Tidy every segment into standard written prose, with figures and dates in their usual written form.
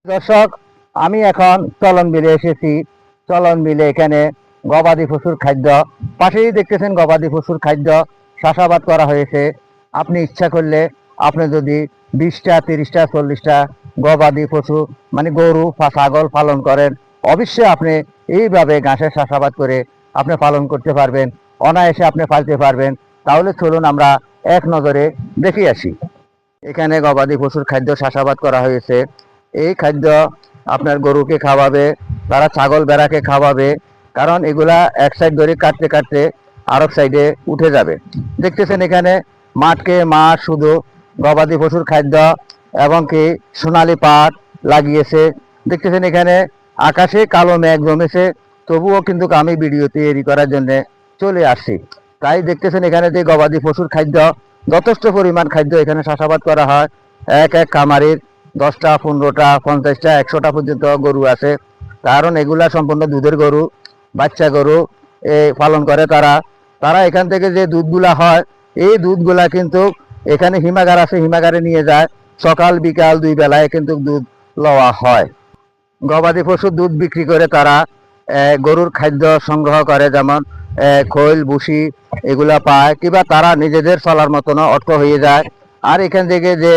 দর্শক, আমি এখন চলন বিলে এসেছি। চলন বিলে এখানে গবাদি পশুর খাদ্য, পাশেই দেখতেছেন গবাদি পশুর খাদ্য চাষাবাদ করা হয়েছে। আপনি ইচ্ছা করলে আপনি যদি 20টা 30টা 40টা গবাদি পশু মানে গরু বা ছাগল পালন করেন, অবশ্যই আপনি এইভাবে ঘাসের চাষাবাদ করে আপনি পালন করতে পারবেন, অনায়াসে আপনি পালতে পারবেন। তাহলে চলুন আমরা এক নজরে দেখে আসি। এখানে গবাদি পশুর খাদ্য চাষাবাদ করা হয়েছে। এই খাদ্য আপনার গরুকে খাওয়াবে, তারা ছাগল ভেড়াকে খাওয়াবে, কারণ এগুলা এক সাইড ধরে কাটতে কাটতে আরেক সাইডে উঠে যাবে। দেখতেছেন এখানে মাঠকে মাঠ শুধু গবাদি পশুর খাদ্য এবং কি সোনালি পাট লাগিয়েছে। দেখতেছেন এখানে আকাশে কালো মেঘ জমেছে, তবুও কিন্তু আমি ভিডিও তৈরি করার জন্য চলে আসছি। তাই দেখতেছেন এখানে যে গবাদি পশুর খাদ্য, যথেষ্ট পরিমাণ খাদ্য এখানে চাষাবাদ করা হয়। এক এক খামারের 10টা 15টা 50টা 100টা পর্যন্ত গরু আছে, কারণ এগুলা সম্পূর্ণ দুধের গরু, বাচ্চা গরু পালন করে তারা। তারা এখান থেকে যে দুধগুলা হয়, এই দুধগুলা কিন্তু এখানে হিমাগার আছে, হিমাগারে নিয়ে যায়। সকাল বিকাল 2 বেলায় কিন্তু দুধ লওয়া হয়। গবাদি পশুর দুধ বিক্রি করে তারা গরুর খাদ্য সংগ্রহ করে, যেমন খৈল ভুসি এগুলা পায়, কিংবা তারা নিজেদের চলার মতনও অর্থ হয়ে যায়। আর এখান থেকে যে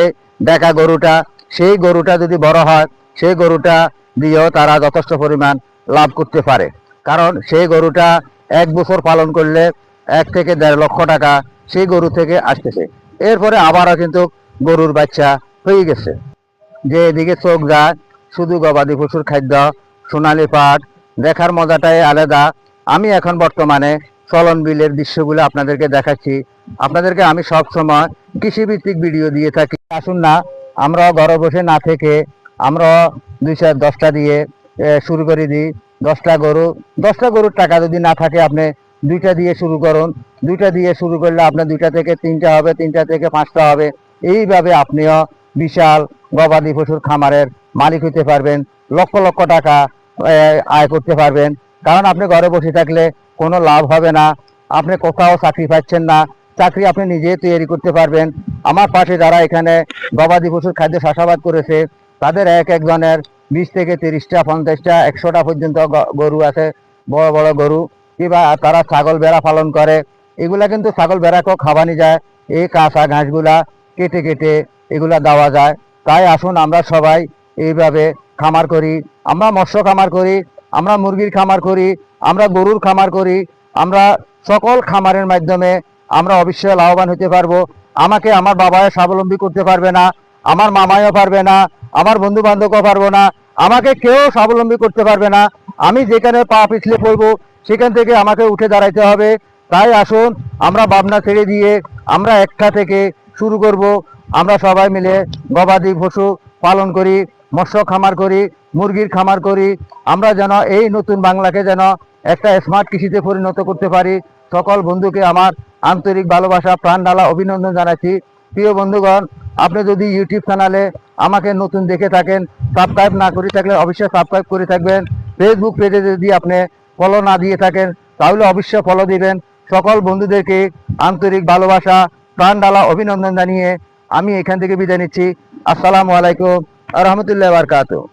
দেখা গরুটা, সেই গরুটা যদি বড় হয়, সেই গরুটা দিয়েও তারা যথেষ্ট পরিমাণ লাভ করতে পারে, কারণ সেই গরুটা 1 বছর পালন করলে 1 থেকে 1.5 লক্ষ টাকা সেই গরু থেকে আসতেছে। এরপরে আবারও কিন্তু গরুর বাচ্চা হয়ে গেছে। যে এদিকে চোখ যায় শুধু গবাদি পশুর খাদ্য, সোনালি পাট, দেখার মজাটাই আলাদা। আমি এখন বর্তমানে চলন বিলের দৃশ্যগুলো আপনাদেরকে দেখাচ্ছি। আপনাদেরকে আমি সব সময় কৃষিভিত্তিক ভিডিও দিয়ে থাকি। আসুন না, আমরা ঘরে বসে না থেকে আমরা 210টা দিয়ে শুরু করে দিই। 10টা গরুর টাকা যদি না থাকে, আপনি 2টা দিয়ে শুরু করুন। 2টা দিয়ে শুরু করলে আপনার 2টা থেকে 3টা হবে, 3টা থেকে 5টা হবে। এইভাবে আপনিও বিশাল গবাদি পশুর খামারের মালিক হতে পারবেন, লক্ষ লক্ষ টাকা আয় করতে পারবেন। কারণ আপনি ঘরে বসে থাকলে কোনো লাভ হবে না, আপনি কোথাও চাকরি পাচ্ছেন না, চাকরি আপনি নিজে তৈরি করতে পারবেন। আমার পাশে যারা এখানে গবাদি পশুর খাদ্য চাষাবাদ করেছে, তাদের এক একজনের 20 থেকে 30টা 50টা 100টা পর্যন্ত গরু আছে, বড় বড় গরু, কিংবা তারা ছাগল ভেড়া পালন করে। এগুলা কিন্তু ছাগল ভেড়াকেও খাওয়ানি যায়, এই কাঁচা ঘাসগুলা কেটে কেটে এগুলা দেওয়া যায়। তাই আসুন আমরা সবাই এইভাবে খামার করি। আমরা মৎস্য খামার করি, আমরা মুরগির খামার করি, আমরা গরুর খামার করি। আমরা সকল খামারের মাধ্যমে আমরা অবশ্যই লাভবান হতে পারবো। আমাকে আমার বাবাও স্বাবলম্বী করতে পারবে না, আমার মামাও পারবে না, আমার বন্ধু বান্ধবও পারবো না, আমাকে কেউ স্বাবলম্বী করতে পারবে না। আমি যেখানে পা পিছলে পড়বো, সেখান থেকে আমাকে উঠে দাঁড়াইতে হবে। তাই আসুন আমরা ভাবনা ছেড়ে দিয়ে আমরা একটা থেকে শুরু করব। আমরা সবাই মিলে গবাদি পশু পালন করি, মৎস্য খামার করি, মুরগির খামার করি। আমরা যেন এই নতুন বাংলাকে যেন একটা স্মার্ট কৃষিতে পরিণত করতে পারি। সকল বন্ধুকে আমার আন্তরিক ভালোবাসা, প্রাণ ঢালা অভিনন্দন জানাচ্ছি। প্রিয় বন্ধুগণ, আপনি যদি ইউটিউব চ্যানেলে আমাকে নতুন দেখে থাকেন, সাবস্ক্রাইব না করে থাকলে অবশ্যই সাবস্ক্রাইব করে থাকবেন। ফেসবুক পেজে যদি আপনি ফলো না দিয়ে থাকেন, তাহলে অবশ্যই ফলো দিবেন। সকল বন্ধুদেরকে আন্তরিক ভালোবাসা, প্রাণ ঢালা অভিনন্দন জানিয়ে আমি এখান থেকে বিদায় নিচ্ছি। আসসালামু আলাইকুম ওয়া রাহমাতুল্লাহি ওয়া বারাকাতুহু।